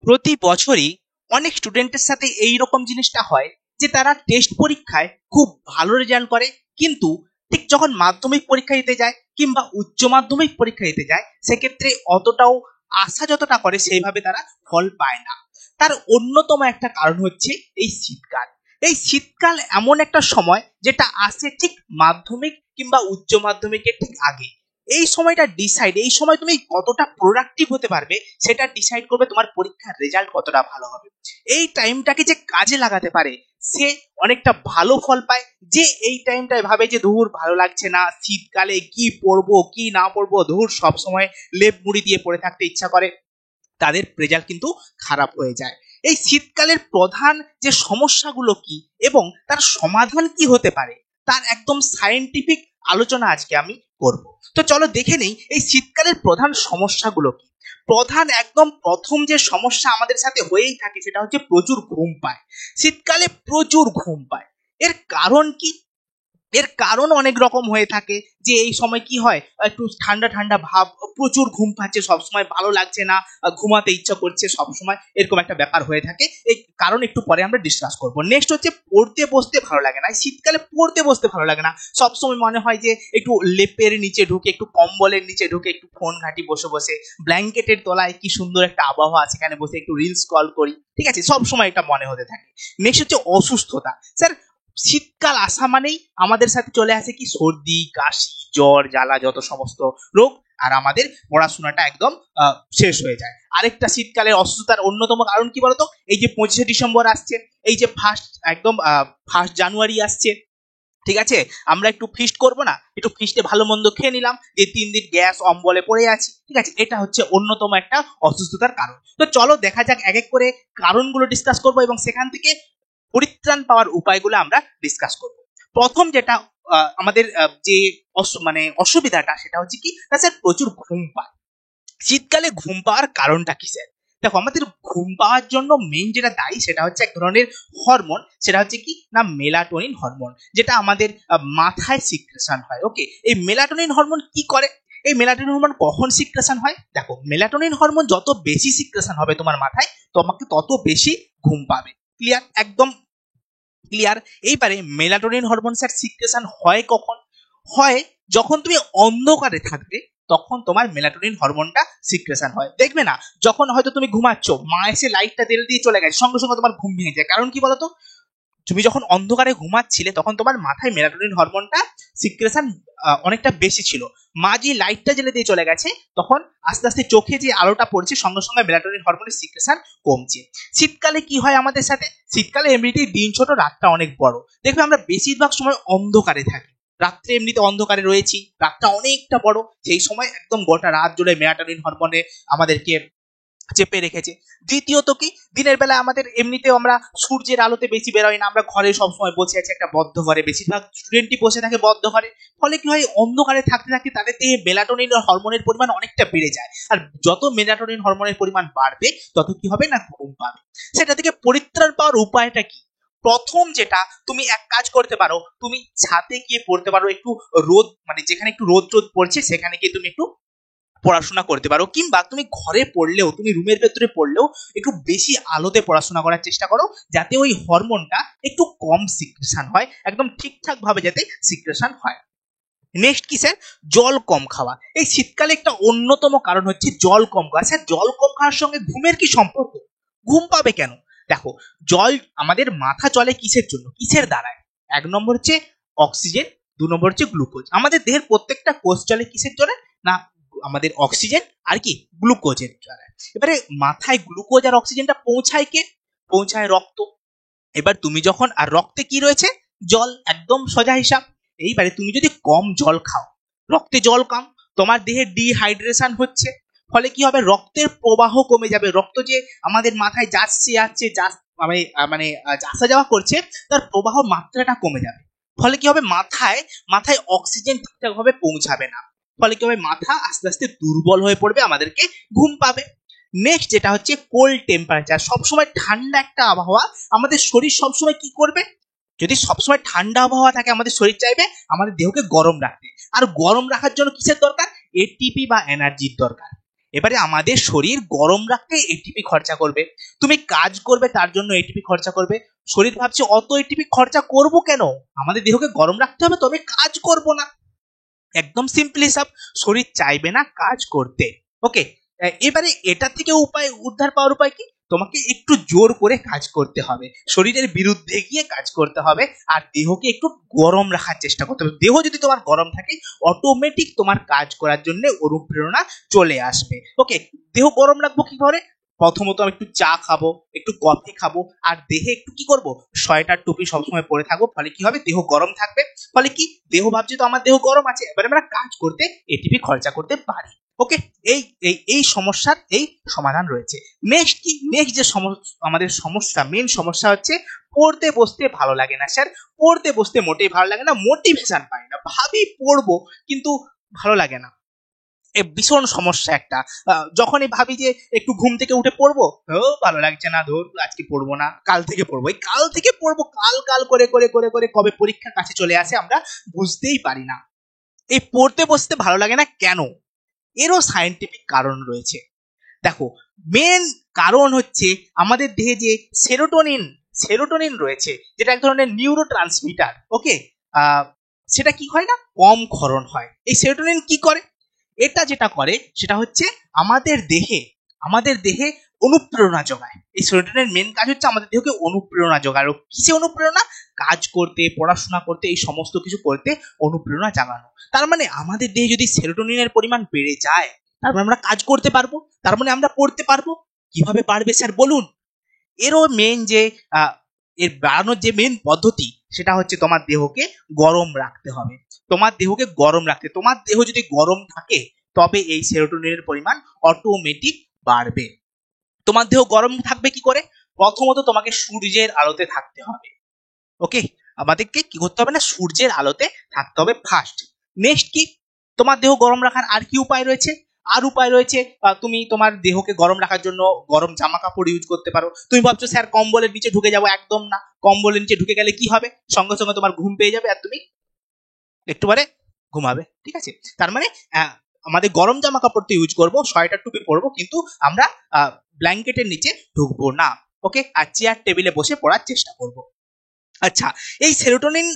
প্রতি বছরই অনেক স্টুডেন্টের সাথে এই রকম জিনিসটা হয় যে তারা টেস্ট পরীক্ষায় খুব ভালো রেজাল্ট করে, কিন্তু ঠিক যখন মাধ্যমিক পরীক্ষা দিতে যায় কিংবা উচ্চ মাধ্যমিক পরীক্ষা দিতে যায় সেক্ষেত্রে অতটাও আশা যতটা করে সেইভাবে তারা ফল পায় না। তার অন্যতম একটা কারণ হচ্ছে এই শীতকাল। এই শীতকাল এমন একটা সময় যেটা আসে ঠিক মাধ্যমিক কিংবা উচ্চ মাধ্যমিকের ঠিক আগে। এই সময়টা ডিসাইড, এই সময় তুমি কতটা প্রোডাক্টিভ হতে পারবে সেটা ডিসাইড করবে তোমার পরীক্ষার রেজাল্ট কতটা ভালো হবে। এই টাইমটাকে যে কাজে লাগাতে পারে সে অনেকটা ভালো ফল পায়। যে এই টাইমটায় ভাবে যে ধুর ভালো লাগছে না, শীতকালে কি পড়বো কি না পড়বো, ধুর সবসময় লেপ মুড়ি দিয়ে পড়ে থাকতে ইচ্ছা করে, তাদের রেজাল্ট কিন্তু খারাপ হয়ে যায়। এই শীতকালের প্রধান যে সমস্যাগুলো কি এবং তার সমাধান কি হতে পারে তার একদম সায়েন্টিফিক আলোচনা আজকে আমি করব। তো চলো দেখে নেই এই শীতকালের প্রধান সমস্যাগুলো কি। প্রধান একদম প্রথম যে সমস্যা আমাদের সাথে হয়েই থাকে সেটা হচ্ছে প্রচুর ঘুম পায়। শীতকালে প্রচুর ঘুম পায়। এর কারণ কি? এর কারণ অনেক রকম হয়ে থাকে। যে এই সময় কি হয়, একটু ঠান্ডা ঠান্ডা ভাব, প্রচুর ঘুম পাচ্ছে, সবসময় ভালো লাগছে না, ঘুমাতে ইচ্ছা করছে সবসময়, এরকম একটা ব্যাপার হয়ে থাকে। এই কারণ একটু পরে আমরা ডিসকাস করবো। নেক্সট হচ্ছে পড়তে বসতে ভালো লাগে না। শীতকালে পড়তে বসতে ভালো লাগে না, সবসময় মনে হয় যে একটু লেপের নিচে ঢুকে, একটু কম্বলের নিচে ঢুকে একটু ফোন ঘাঁটি বসে বসে, ব্ল্যাঙ্কেটের তলায় কি সুন্দর একটা আবহাওয়া, সেখানে বসে একটু রিলস কল করি, ঠিক আছে, সবসময় এটা মনে হতে থাকে। নেক্সট হচ্ছে অসুস্থতা। স্যার শীতকাল আসা মানেই আমাদের সাথে চলে আসে কি সর্দি কাশি জ্বর জ্বালা যত সমস্ত রোগ, আর আমাদের পড়াশোনাটা একদম শেষ হয়ে যায়। আরেকটা শীতকালের অসুস্থতার অন্যতম কারণ কি বলতো, এই যে 25শে ডিসেম্বর আসছে, এই যে ফার্স্ট জানুয়ারি আসছে, ঠিক আছে, আমরা একটু ফিস্ট করবো না, একটু ফিস্টে ভালো মন্দ খেয়ে নিলাম, এই 3 দিন গ্যাস অম্বলে পড়ে আছি, ঠিক আছে, এটা হচ্ছে অন্যতম একটা অসুস্থতার কারণ। তো চলো দেখা যাক এক এক করে কারণগুলো ডিসকাস করবো এবং সেখান থেকে পরিত্রাণ পাওয়ার উপায়গুলো আমরা ডিসকাস করব। প্রথম যেটা আমাদের যে অসুবিধাটা সেটা হচ্ছে কি না স্যার, প্রচুর ঘুম পায়। শীতকালে ঘুম পাওয়ার কারণটা কি স্যার? দেখো, আমাদের ঘুম পাওয়ার জন্য মেইন যেটা দায়ী সেটা হচ্ছে এক ধরনের হরমোন, সেটা হচ্ছে কি না মেলাটোনিন হরমোন, যেটা আমাদের মাথায় সিক্রেশন হয়। ওকে, এই মেলাটোনিন হরমোন কি করে? এই মেলাটোনিন হরমোন কখন সিক্রেশন হয়? দেখো, মেলাটোনিন হরমোন যত বেশি সিক্রেশন হবে তোমার মাথায়, তোমাকে তত বেশি ঘুম পাবে। ক্লিয়ার? একদম ক্লিয়ার। এইবারে মেলাটোনিন হরমোন স্যার সিক্রেশন হয় কখন? হয় যখন তুমি অন্ধকারে থাকবে, তখন তোমার মেলাটোনিন হরমোনটা সিক্রেশন হয়। দেখবে না, যখন হয়তো তুমি ঘুমাচ্ছ, মা এসে লাইটটা জ্বেলে দিয়ে চলে গেছে, সঙ্গে সঙ্গে তোমার ঘুম ভেঙে যায়। কারণ কি বলতো, তুমি যখন অন্ধকারে ঘুমাচ্ছিলে তখন তোমার মাথায় মেলাটোনিন হরমোনটা সিক্রেশন অনেকটা বেশি ছিল। মা যে লাইটটা জ্বেলে দিয়ে চলে গেছে, তখন আস্তে আস্তে চোখে যে আলোটা পড়ছে, সঙ্গে সঙ্গে মেলাটোনিন হরমোনের সিক্রেশন কমছে। শীতকালে কি হয় আমাদের সাথে? শীতকালে এমনিতেই দিন ছোট, রাতটা অনেক বড়। দেখবে আমরা বেশিরভাগ সময় অন্ধকারে থাকি, রাত্রে এমনিতে অন্ধকারে রয়েছি, রাতটা অনেকটা বড়, সেই সময় একদম গোটা রাত জুড়ে মেলাটোনিন হরমোনে আমাদেরকে চেপে রেখেছে। দ্বিতীয়ত কি, দিনের বেলা আমাদের এমনিতেও আমরা সূর্যের আলোতে বেশি বেরোই না, আমরা ঘরে সবসময় বসে আছি একটা বদ্ধ ঘরে, বেশিরভাগ স্টুডেন্টই বসে থাকে বদ্ধ ঘরে। ফলে কি হয়, অন্ধকারে থাকতে থাকতে তাদের দেহে মেলাটোনিন হরমোনের পরিমাণ অনেকটা বেড়ে যায়, আর যত মেলাটোনিন হরমোনের পরিমাণ বাড়বে তত কি হবে না, ঘুম পাবে। সেটা থেকে পরিত্রাণ পাওয়ার উপায়টা কি? প্রথম যেটা তুমি এক কাজ করতে পারো, তুমি ছাদে গিয়ে পড়তে পারো, একটু রোদ যেখানে একটু রোদ পড়ছে সেখানে গিয়ে তুমি একটু পড়াশোনা করতে পারো, কিংবা তুমি ঘরে পড়লেও, তুমি রুমের ভেতরে পড়লেও একটু বেশি আলোতে পড়াশোনা করার চেষ্টা করো, যাতে ওই হরমোনটা একটু কম সিক্রেশন হয়, একদম ঠিকঠাক ভাবে যাতে সিক্রেশন হয়। নেক্সট কি স্যার? জল কম খাওয়া। এই শীতকালে একটা অন্যতম কারণ হচ্ছে জল কম খাওয়া। স্যার জল কম খাওয়ার সঙ্গে ঘুমের কি সম্পর্ক? ঘুম পাবে কেন? দেখো, জল আমাদের মাথা চলে কিসের জন্য, কিসের দ্বারায়? 1 নম্বর হচ্ছে অক্সিজেন, 2 নম্বর হচ্ছে গ্লুকোজ। আমাদের দেহের প্রত্যেকটা কোষ চলে কিসের জন্য না, আমাদের অক্সিজেন আর কি গ্লুকোজের দ্বারা। এবারে মাথায় গ্লুকোজ আর অক্সিজেনটা পৌঁছায় কে? পৌঁছায় রক্ত। এবার তুমি যখন, আর রক্তে কি রয়েছে? জল, একদম সোজা হিসাব। এইবারে তুমি যদি কম জল খাও, রক্তে জল কম, তোমার দেহে ডিহাইড্রেশন হচ্ছে, ফলে কি হবে, রক্তের প্রবাহ কমে যাবে। রক্ত যে আমাদের মাথায় যাচ্ছে যাচ্ছে আসা যাওয়া করছে, তার প্রবাহ মাত্রাটা কমে যাবে। ফলে কি হবে, মাথায় মাথায় অক্সিজেন ঠিকঠাক ভাবে পৌঁছাবে না, ফলে কি হবে, মাথা আস্তে আস্তে দুর্বল হয়ে পড়বে, আমাদেরকে ঘুম পাবে। নেক্সট যেটা হচ্ছে কোল্ড টেম্পারেচার, সবসময় ঠান্ডা একটা আবহাওয়া, আমাদের শরীর সবসময় কি করবে, যদি সবসময় ঠান্ডা আবহাওয়া থাকে আমাদের শরীর চাইবে আমাদের দেহকে গরম রাখতে, আর গরম রাখার জন্য কিসের দরকার? এটিপি বা এনার্জির দরকার। এবারে আমাদের শরীর গরম রাখতে এটিপি খরচা করবে, তুমি কাজ করবে তার জন্য এটিপি খরচা করবে। শরীর ভাবছে অত এটিপি খরচা করব কেন, আমাদের দেহকে গরম রাখতে হবে তবে কাজ করব না। একদম সিম্পল হিসাব, শরীর চাইবে না কাজ করতে। ওকে, এবারে এটা থেকে উপায় উদ্ধার পাওয়ার উপায় কি, তোমাকে একটু জোর করে কাজ করতে হবে, শরীরের বিরুদ্ধে গিয়ে কাজ করতে হবে, আর দেহকে একটু গরম রাখার চেষ্টা করতে হবে। দেহ যদি তোমার গরম থাকে অটোমেটিক তোমার কাজ করার জন্য অনুপ্রেরণা চলে আসবে। ওকে, দেহ গরম রাখবো কি করে, প্রথমত আমি একটু চা খাবো, একটু কফি খাবো, আর দেহে একটু কি করব, সোয়েটার টুপি সবসময় পরে থাকবো। ফলে কি হবে, দেহ গরম থাকবে। ফলে কি, দেহ ভাবছে তো আমার দেহ গরম আছে, এবারে আমরা কাজ করতে এটিপি খরচা করতে পারি। ওকে, এই এই এই সমস্যার এই সমাধান রয়েছে। নেক্সট কি, নেক্সট যে আমাদের সমস্যা, মেন সমস্যা হচ্ছে পড়তে বসতে ভালো লাগে না। স্যার পড়তে বসতে মোটেই ভালো লাগে না, মোটিভেশন পাই না, ভাবি পড়বো কিন্তু ভালো লাগে না। ভীষণ সমস্যা একটা। যখনই ভাবি যে একটু ঘুম থেকে উঠে পড়বো, ও ভালো লাগছে না, ধর আজকে পড়বো না, কাল থেকে পড়বো। এই কাল থেকে পড়বো, কাল কাল করে করে করে করে কবে পরীক্ষা কাছে চলে আসে আমরা বুঝতেই পারি না। এই পড়তে বসতে ভালো লাগে না কেন, এরও সায়েন্টিফিক কারণ রয়েছে। দেখো, মেন কারণ হচ্ছে আমাদের দেহে যে সেরোটোনিন সেরোটোনিন রয়েছে, যেটা এক ধরনের নিউরো ট্রান্সমিটার। ওকে, সেটা কি হয় না, কম ক্ষরণ হয়। এই সেরোটোনিন কি করে, এটা যেটা করে সেটা হচ্ছে আমাদের দেহে অনুপ্রেরণা যোগায়। এই সেরোটোনিনের মেন কাজ হচ্ছে আমাদের দেহকে অনুপ্রেরণা যোগানো। কিসে অনুপ্রেরণা, কাজ করতে, পড়াশোনা করতে, এই সমস্ত কিছু করতে অনুপ্রেরণা জাগানো। তার মানে আমাদের দেহে যদি সেরোটোনিনের পরিমাণ বেড়ে যায়, তার মানে আমরা কাজ করতে পারবো, তার মানে আমরা পড়তে পারবো। কিভাবে পারবে স্যার বলুন। এরও মেন যে এর বাড়ানোর যে মেন পদ্ধতি, সেটা হচ্ছে তোমার দেহকে গরম রাখতে হবে। তোমার দেহকে গরম রাখতে, তোমার দেহ যদি গরম থাকে তবে এই সেরোটোনিনের পরিমাণ অটোমেটিক বাড়বে। তোমার দেহ গরম থাকবে কি করে, প্রথমত তোমাকে সূর্যের আলোতে থাকতে হবে। ওকে, আমাদেরকে কি করতে হবে না, সূর্যের আলোতে থাকতে হবে ফার্স্ট। নেক্সট কি, তোমার দেহ গরম রাখার আর কি উপায় রয়েছে, আর উপায় রয়েছে, তুমি তোমার দেহকে গরম রাখার জন্য গরম জামা কাপড় ইউজ করতে পারো। তুমি ভাবছো স্যার কম্বলের নিচে ঢুকে যাবো, একদম না। কম্বলের নিচে ঢুকে গেলে কি হবে, সঙ্গে সঙ্গে তোমার ঘুম পেয়ে যাবে আর তুমি একটু পরে ঘুমাবে। ঠিক আছে, তার মানে আমাদের গরম জামা কাপড় তো ইউজ করবো, সোয়েটার টুপি পরবো, কিন্তু আমরা ব্ল্যাঙ্কেটের নিচে ঢুকবো না। ওকে, আর চেয়ার টেবিলে বসে পড়ার চেষ্টা করবো। আচ্ছা, এই সেরোটোনিন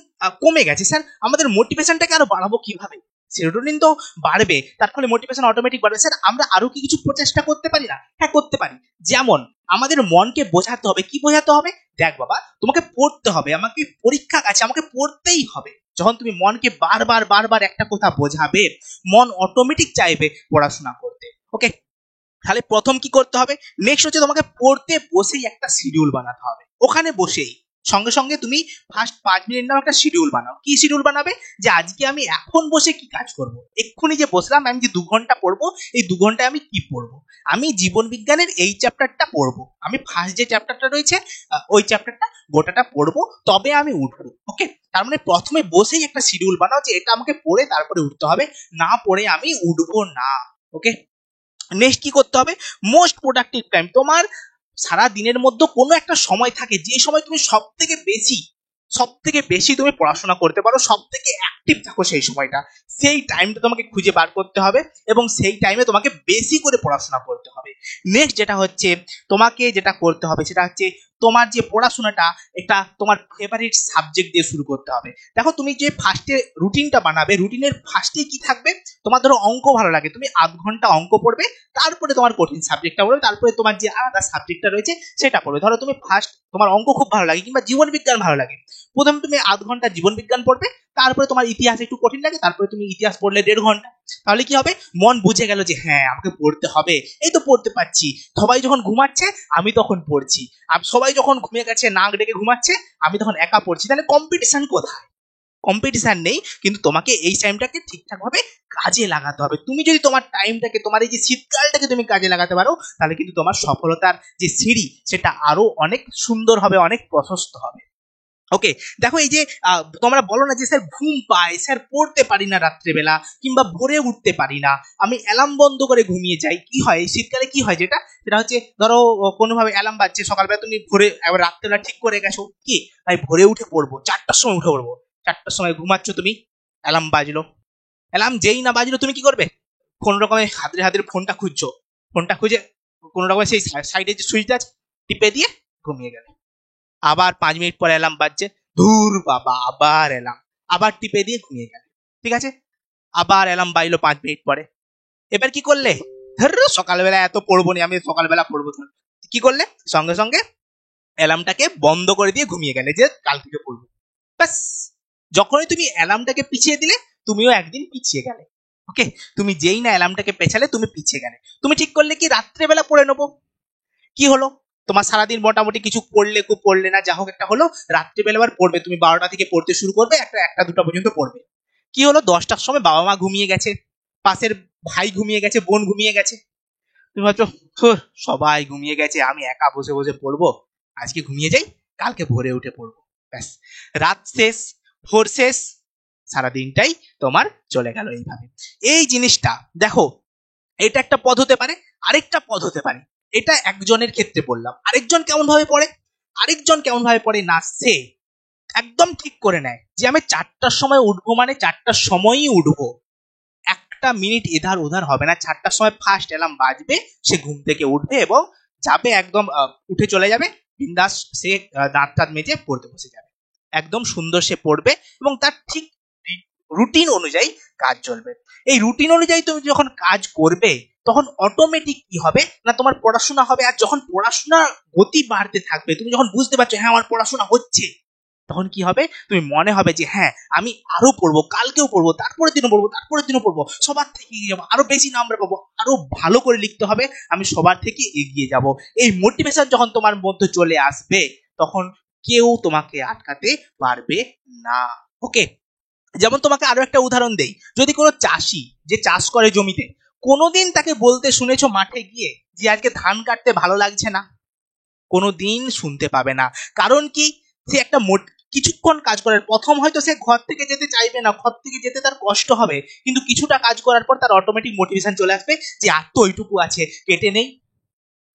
কমে গেছে, স্যার আমাদের মোটিভেশনটাকে আরো বাড়াবো কিভাবে, সেরোটোনিন তো বাড়বে, তার ফলে মোটিভেশন অটোমেটিক বাড়বে। স্যার আমরা আরো কি কিছু প্রচেষ্টা করতে পারি না, হ্যাঁ করতে পারি। যেমন আমাদের মনকে বোঝাতে হবে, কি বোঝাতে হবে, দেখ বাবা তোমাকে পড়তে হবে, আমাকে পরীক্ষা আছে, আমাকে পড়তেই হবে। যখন তুমি মনকে বারবার বারবার একটা কথা বোঝাবে, মন অটোমেটিক চাইবে পড়াশোনা করতে। ওকে, তাহলে প্রথম কি করতে হবে, নেক্সট হচ্ছে তোমাকে পড়তে বসেই একটা শিডিউল বানাতে হবে। ওখানে বসেই সঙ্গে সঙ্গে তুমি ফার্স্ট 5 মিনিট নাও একটা শিডিউল বানাও। কি শিডিউল বানাবে, যে আজকে আমি এখন বসে কি কাজ করব, এক্ষুনি যে বসলাম আমি যে 2 ঘন্টা পড়বো, এই 2 ঘন্টায় আমি কি পড়বো, আমি জীবন বিজ্ঞানের এই চ্যাপ্টারটা পড়বো, আমি ফার্স্ট যে চ্যাপ্টারটা রয়েছে ওই চ্যাপ্টারটা গোটাটা পড়বো, তবে আমি উঠবো। ওকে, তার মানে প্রথমে বসেই একটা শিডিউল বানাও যে এটা আমাকে পড়ে তারপরে উঠতে হবে, না পড়ে আমি উঠবো না। ওকে, নেক্সট কি করতে হবে, মোস্ট প্রোডাক্টিভ টাইম, তোমার সারা দিনের মধ্যে কোনো একটা সময় থাকে যে সময় তুমি সব থেকে বেশি তুমি পড়াশোনা করতে পারো, সব থেকে অ্যাক্টিভ থাকো সেই সময়টা, সেই টাইমটা তোমাকে খুঁজে বার করতে হবে এবং সেই টাইমে তোমাকে বেশি করে পড়াশোনা করতে হবে। নেক্সট যেটা হচ্ছে তোমাকে যেটা করতে হবে সেটা হচ্ছে তোমার যে পড়াশোনাটা এটা তোমার ফেভারিট সাবজেক্ট দিয়ে শুরু করতে হবে। দেখো তুমি যে ফার্স্টে রুটিনটা বানাবে, রুটিনের ফার্স্টে কি থাকবে, তোমার ধরো অঙ্ক ভালো লাগে, তুমি 8 ঘন্টা অঙ্ক পড়বে, তারপরে তোমার কঠিন সাবজেক্টটা পড়বে, তারপরে তোমার যে আলাদা সাবজেক্টটা রয়েছে সেটা পড়বে। ধরো তুমি ফার্স্ট তোমার অঙ্ক খুব ভালো লাগে কিংবা জীবন বিজ্ঞান ভালো লাগে, প্রথমে তুমি 8 ঘন্টা জীবন বিজ্ঞান পড়বে, তারপরে তোমার ইতিহাস একটু কঠিন লাগে, তারপরে তুমি ইতিহাস পড়লে 1.5 ঘন্টা। তাহলে কি হবে, মন বুঝে গেল যে হ্যাঁ আমাকে পড়তে হবে, এই তো পড়তে পারছি। সবাই যখন ঘুমাচ্ছে আমি তখন পড়ছি, আর সবাই যখন ঘুমিয়ে গেছে নাক ডেকে ঘুমাচ্ছে আমি তখন একা পড়ছি। তাহলে কম্পিটিশন কোথায়, কম্পিটিশন নেই। কিন্তু তোমাকে এই টাইমটাকে ঠিকঠাক ভাবে কাজে লাগাতে হবে। তুমি যদি তোমার টাইমটাকে, তোমার এই যে শীতকালটাকে তুমি কাজে লাগাতে পারো, তাহলে কিন্তু তোমার সফলতার যে সিঁড়ি সেটা আরো অনেক সুন্দর হবে, অনেক প্রশস্ত হবে। ওকে, দেখো এই যে তোমরা বলো না যে স্যার ঘুম পায়, স্যার পড়তে পারি না রাত্রেবেলা, কিংবা ভোরে উঠতে পারি না, আমি অ্যালার্ম বন্ধ করে ঘুমিয়ে যাই। কি হয় শীতকালে, কি হয় যেটা হচ্ছে, ধরো কোনোভাবে অ্যালার্ম বাজছে সকালবেলা, তুমি ভোরে এবার রাত্রেবেলা ঠিক করে গেছো কি ভাই ভোরে উঠে পড়বো, 4টার সময় উঠে পড়বো, 4টার সময় ঘুমাচ্ছ তুমি, অ্যালার্ম বাজলো, অ্যালার্ম যেই না বাজলো তুমি কি করবে, কোন রকমের হাতের ফোনটা খুঁজছো, ফোনটা খুঁজে কোনো রকম সেই সাইডে যে সুইচটা আছে টিপে দিয়ে ঘুমিয়ে গেলে। আবার 5 মিনিট পরে অ্যালার্ম বাজছে, ধুর বাবা আবার অ্যালার্ম, আবার টিপে দিয়ে ঘুমিয়ে গেলে। ঠিক আছে, আবার অ্যালার্ম বাজলো 5 মিনিট পরে। এবার কি করলে, ধর সকালবেলা এত পড়বো নি, আমি সকালবেলা পড়বো। কি করলে, সঙ্গে সঙ্গে অ্যালার্মটাকে বন্ধ করে দিয়ে ঘুমিয়ে গেলে যে কাল থেকে পড়বো। ব্যাস, যখনই তুমি অ্যালার্মটাকে পিছিয়ে দিলে তুমিও একদিন পিছিয়ে গেলে। ওকে, তুমি যেই না অ্যালার্মটাকে পেছালে তুমি পিছিয়ে গেলে। তুমি ঠিক করলে কি রাত্রেবেলা পড়ে নেবো, কি হলো, তোমার সারাদিন মোটামুটি কিছু পড়লে খুব পড়লে না, যা হোক একটা হলো, রাত্রিবেলা আবার পড়বে, তুমি 12টা থেকে পড়তে শুরু করবে, একটা 2টা পর্যন্ত পড়বে। কি হলো, 10টার সময় বাবা মা ঘুমিয়ে গেছে, পাশের ভাই ঘুমিয়ে গেছে, বোন ঘুমিয়ে গেছে, তুমি ভাবছো সবাই ঘুমিয়ে গেছে, আমি একা বসে বসে পড়বো, আজকে ঘুমিয়ে যাই, কালকে ভোরে উঠে পড়বো। ব্যাস, রাত শেষ, ভোর শেষ, সারাদিনটাই তোমার চলে গেল এইভাবে। এই জিনিসটা দেখো, এটা একটা পথ হতে পারে। আরেকটা পথ হতে পারে, এটা একজনের ক্ষেত্রে বললাম, আরেকজন কেমন ভাবে পড়ে, আরেকজন কেমন ভাবে পড়ে না, সে একদম ঠিক করে নেয় যে আমি 4টার সময় উঠবো, মানে 4টার সময়ই উঠবো, একটা মিনিট এধার ওধার হবে না, 4টার সময় ফার্স্ট অ্যালার্ম বাজবে, সে ঘুম থেকে উঠবে এবং যাবে একদম, উঠে চলে যাবে বিন্দাস, সে দাঁত টাত মেজে পড়তে বসে যাবে, একদম সুন্দর সে পড়বে এবং তার ঠিক রুটিন অনুযায়ী কাজ চলবে। এই রুটিন অনুযায়ী তুমি যখন কাজ করবে তখন অটোমেটিক কি হবে না, তোমার পড়াশোনা হবে, আর যখন পড়াশোনার গতি বাড়তে থাকবে, তুমি যখন বুঝতে পারছো হ্যাঁ আমার পড়াশোনা হচ্ছে, তখন কি হবে, তুমি মনে হবে যে হ্যাঁ আমি আরো পড়বো, কালকেও পড়বো, তারপরের দিনও পড়বো, তারপরের দিনও পড়বো, সবার থেকে এগিয়ে যাবো, আরো বেশি নাম্বার পাবো, আরো ভালো করে লিখতে হবে, আমি সবার থেকে এগিয়ে যাব। এই মোটিভেশন যখন তোমার মধ্যে চলে আসবে তখন কেউ তোমাকে আটকাতে পারবে না। ওকে, যেমন তোমাকে আরো একটা উদাহরণ দেই, যদি কোনো চাষি যে চাষ করে জমিতে, কোনোদিন তাকে বলতে শুনেছো মাঠে গিয়ে যে আজকে ধান কাটতে ভালো লাগছে না, কোনোদিন শুনতে পাবে না। কারণ কি, সে একটা কিছুক্ষণ কাজ করার, প্রথম হয়তো সে ঘর থেকে যেতে চাইবে না, ঘর থেকে যেতে তার কষ্ট হবে, কিন্তু কিছুটা কাজ করার পর তার অটোমেটিক মোটিভেশন চলে আসবে যে আর তো ওইটুকু আছে, কেটে নেই,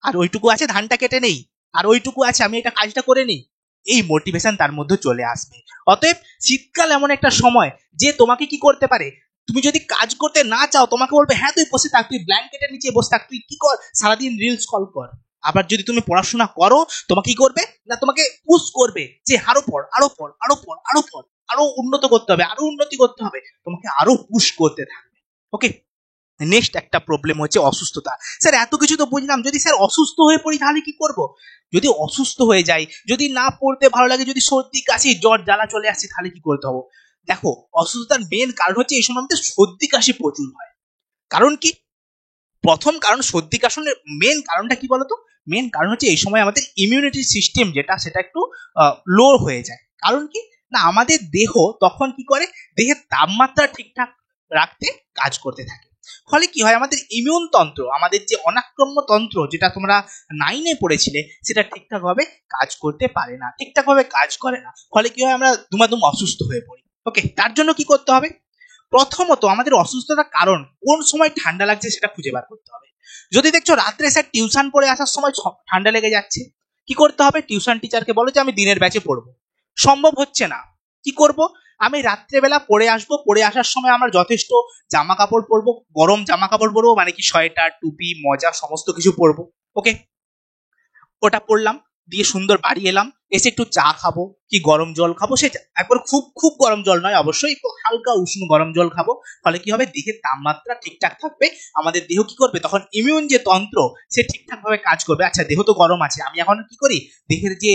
আর ওইটুকু আছে ধানটা কেটে নেই, আর ওইটুকু আছে আমি এটা কাজটা করে নিই, এই মোটিভেশন তার মধ্যে চলে আসবে। অতএব শীতকাল এমন একটা সময় যে তোমাকে কি করতে পারে, তুমি যদি কাজ করতে না চাও তোমাকে বলবে হ্যাঁ তুই বসে থাক, তুই ব্ল্যাঙ্কেটের নিচে বসে থাক, তুই কি কর, সারাদিন রিলস কল কর। আবার যদি তুমি পড়াশোনা করো তোমাকে কি করবে না, তোমাকে পুশ করবে যে আরো পড়, আরো পড়, আরো পড়, আরো পড়, আরো উন্নত করতে হবে, আরো উন্নতি করতে হবে, তোমাকে আরো পুশ করতে থাকবে। ওকে, নেক্সট একটা প্রবলেম হচ্ছে অসুস্থতা। স্যার এত কিছু তো বুঝলাম, যদি স্যার অসুস্থ হয়ে পড়ি তাহলে কি করব, যদি অসুস্থ হয়ে যাই, যদি না পড়তে ভালো লাগে, যদি সর্দি কাশি জ্বর জ্বালা চলে আসছে তাহলে কি করতে হবে। দেখো, অসুস্থতার মেন কারণ হচ্ছে এই সময় আমাদের সর্দি কাশি প্রচুর হয়। কারণ কি, প্রথম কারণ সর্দি কাশনের মেন কারণটা কি বলতো, মেন কারণ হচ্ছে এই সময় আমাদের ইমিউনিটি সিস্টেম যেটা সেটা একটু লো হয়ে যায়। কারণ কি না, আমাদের দেহ তখন কি করে, দেহের তাপমাত্রা ঠিকঠাক রাখতে কাজ করতে থাকে। ফলে কি হয়, আমাদের ইমিউন তন্ত্র, আমাদের যে অনাক্রম্য তন্ত্র যেটা তোমরা 9-এ পড়েছিলে, সেটা ঠিকঠাক ভাবে কাজ করতে পারে না, ঠিকঠাক ভাবে কাজ করে না। ফলে কি হয়, আমরা দুমাদুম অসুস্থ হয়ে পড়ি। ওকে, তার জন্য কি করতে হবে, প্রথমত আমাদের অসুস্থতার কারণ কোন সময় ঠান্ডা লাগছে সেটা খুঁজে বার করতে হবে। যদি দেখছো রাত্রে স্যার টিউশন পড়ে আসার সময় ঠান্ডা লেগে যাচ্ছে, কি করতে হবে, টিউশন টিচারকে বলো যে আমি দিনের ব্যাচে পড়বো, সম্ভব হচ্ছে না, কি করব, আমি রাত্রেবেলা পড়ে আসবো, পড়ে আসার সময় আমার যথেষ্ট জামা কাপড় পরবো, গরম জামা কাপড় পরবো, মানে কি সোয়েটার টুপি মোজা সমস্ত কিছু পরবো। ওকে, ওটা পড়লাম, দিয়ে সুন্দর বাড়ি এলাম, এসে একটু চা খাবো কি গরম জল খাবো, সেটা একবার খুব খুব গরম জল নয় অবশ্যই, একটু হালকা উষ্ণ গরম জল খাবো। ফলে কি হবে, দেহের তাপমাত্রা ঠিকঠাক থাকবে, আমাদের দেহ কি করবে তখন, ইমিউন যে তন্ত্র সে ঠিকঠাক ভাবে কাজ করবে। আচ্ছা দেহ তো গরম আছে, আমি এখন কি করি, দেহের যে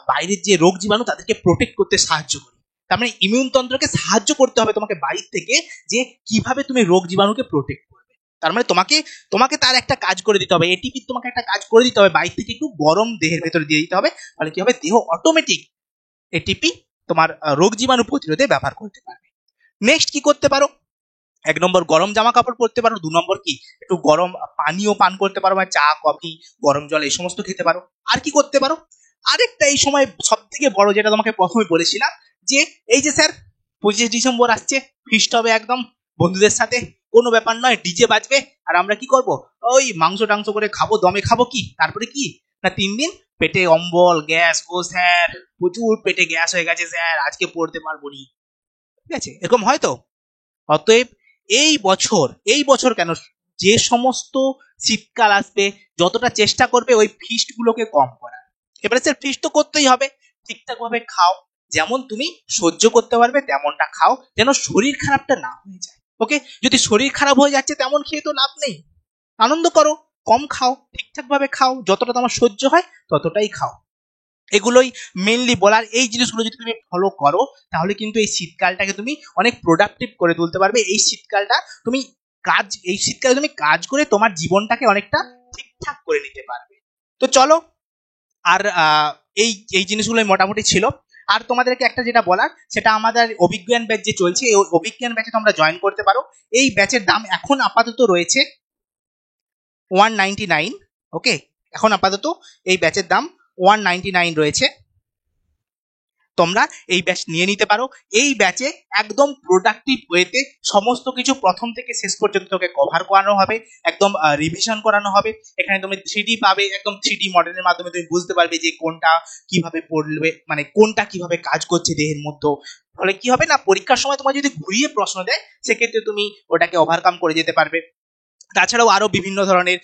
বাইরের যে রোগ জীবাণু তাদেরকে প্রোটেক্ট করতে সাহায্য করি। তার মানে ইমিউন তন্ত্রকে সাহায্য করতে হবে তোমাকে বাইরে থেকে, যে কিভাবে তুমি রোগ জীবাণুকে প্রোটেক্ট করবে। তার মানে তোমাকে তোমাকে তার একটা কাজ করে দিতে হবে, এটিপি তোমাকে একটা কাজ করে দিতে হবে, বাইরে থেকে একটু গরম দেহের ভেতরে দিয়ে দিতে হবে। ফলে কি হবে, দেহ অটোমেটিক এটিপি তোমার রোগ জীবাণু প্রতিরোধে ব্যবহার করতে পারবে। নেক্সট কি করতে পারো, 1 নম্বর গরম জামা কাপড় পরতে পারো, 2 নম্বর কি একটু গরম পানীয় পান করতে পারো, মানে চা কফি গরম জল এই সমস্ত খেতে পারো। আর কি করতে পারো, আরেকটা এই সময় সব থেকে বড় যেটা তোমাকে প্রথমে বলেছিলাম, যে এই যে স্যার 25 ডিসেম্বর আসছে, ফিস্ট হবে একদম বন্ধুদের সাথে, কোনো ব্যাপার নয়, ডিজে বাজবে, আর আমরা কি করব, ওই মাংস টাংস করে খাবো, দমে খাবো, কি তারপরে কি না 3 দিন পেটে অম্বল গ্যাস, ও স্যার প্রচুর পেটে গ্যাস হয়ে গেছে স্যার, আজকে পড়তে পারবো নি। ঠিক আছে, এরকম হয় তো। অতএব এই বছর কেন, যে সমস্ত শীতকাল আসবে, যতটা চেষ্টা করবে ওই ফিস্ট গুলোকে কম করার। এবারে স্যার ফিস্ট তো করতেই হবে, ঠিকঠাক ভাবে খাও, যেমন তুমি সহ্য করতে পারবে তেমনটা খাও, যেন শরীর খারাপটা না হয়ে যায়। ওকে, যদি শরীর খারাপ হয়ে যাচ্ছে তেমন খেয়ে তো লাভ নেই। আনন্দ করো, কম খাও, ঠিকঠাক ভাবে খাও, যতটা তোমার সহ্য হয় ততটাই খাও। এগুলোই মেনলি বলার। এই জিনিসগুলো যদি তুমি ফলো করো তাহলে কিন্তু এই শীতকালটাকে তুমি অনেক প্রোডাক্টিভ করে তুলতে পারবে। এই শীতকালে তুমি কাজ করে তোমার জীবনটাকে অনেকটা ঠিকঠাক করে নিতে পারবে। তো চলো, আর এই এই জিনিসগুলোই মোটামুটি ছিল। আর তোমাদেরকে একটা যেটা বলার, সেটা আমাদের অভিজ্ঞান ব্যাচ যে চলছে, এই অভিজ্ঞান ব্যাচে তোমরা জয়েন করতে পারো। এই ব্যাচের দাম এখন আপাতত রয়েছে 199। ওকে, এখন আপাতত এই ব্যাচের দাম 199 রয়েছে। তোমরা এই ব্যাচ নিয়ে নিতে পারো। এই ব্যাচে একদম প্রোডাক্টিভ ওয়েতে সমস্ত কিছু প্রথম থেকে শেষ পর্যন্ত তোকে কভার করানো হবে, একদম রিভিশন করানো হবে। এখানে তুমি 3D পাবে, একদম 3D মডেলের মাধ্যমে তুমি বুঝতে পারবে যে কোনটা কিভাবে পড়বে, মানে কোনটা কিভাবে কাজ করছে দেহের মধ্যে। ফলে কি হবে না, পরীক্ষার সময় তোমার যদি ঘুরিয়ে প্রশ্ন দেয় সেক্ষেত্রে তুমি ওটাকে ওভারকাম করে যেতে পারবে। তাছাড়াও আরো বিভিন্ন ধরনের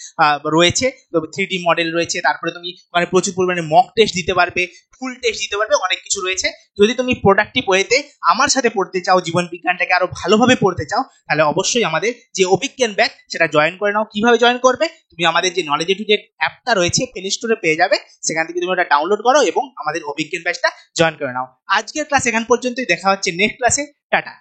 রয়েছে, 3D মডেল রয়েছে, তারপরে তুমি মানে প্রচুর পরিমাণে মক টেস্ট দিতে পারবে, ফুল টেস্ট দিতে পারবে, অনেক কিছু রয়েছে। যদি তুমি প্রোডাক্টিভ ওয়েতে আমার সাথে পড়তে চাও, জীবন বিজ্ঞানটাকে আরো ভালোভাবে পড়তে চাও, তাহলে অবশ্যই আমাদের যে অভিজ্ঞান ব্যাচ সেটা জয়েন করে নাও। কিভাবে জয়েন করবে, তুমি আমাদের যে নলেজ এ টু জেড অ্যাপটা রয়েছে প্লে স্টোরে পেয়ে যাবে, সেখান থেকে তুমি ওটা ডাউনলোড করো এবং আমাদের অভিজ্ঞান ব্যাচটা জয়েন করে নাও। আজকের ক্লাস এখান পর্যন্তই, দেখা হচ্ছে নেক্সট ক্লাসে। টাটা।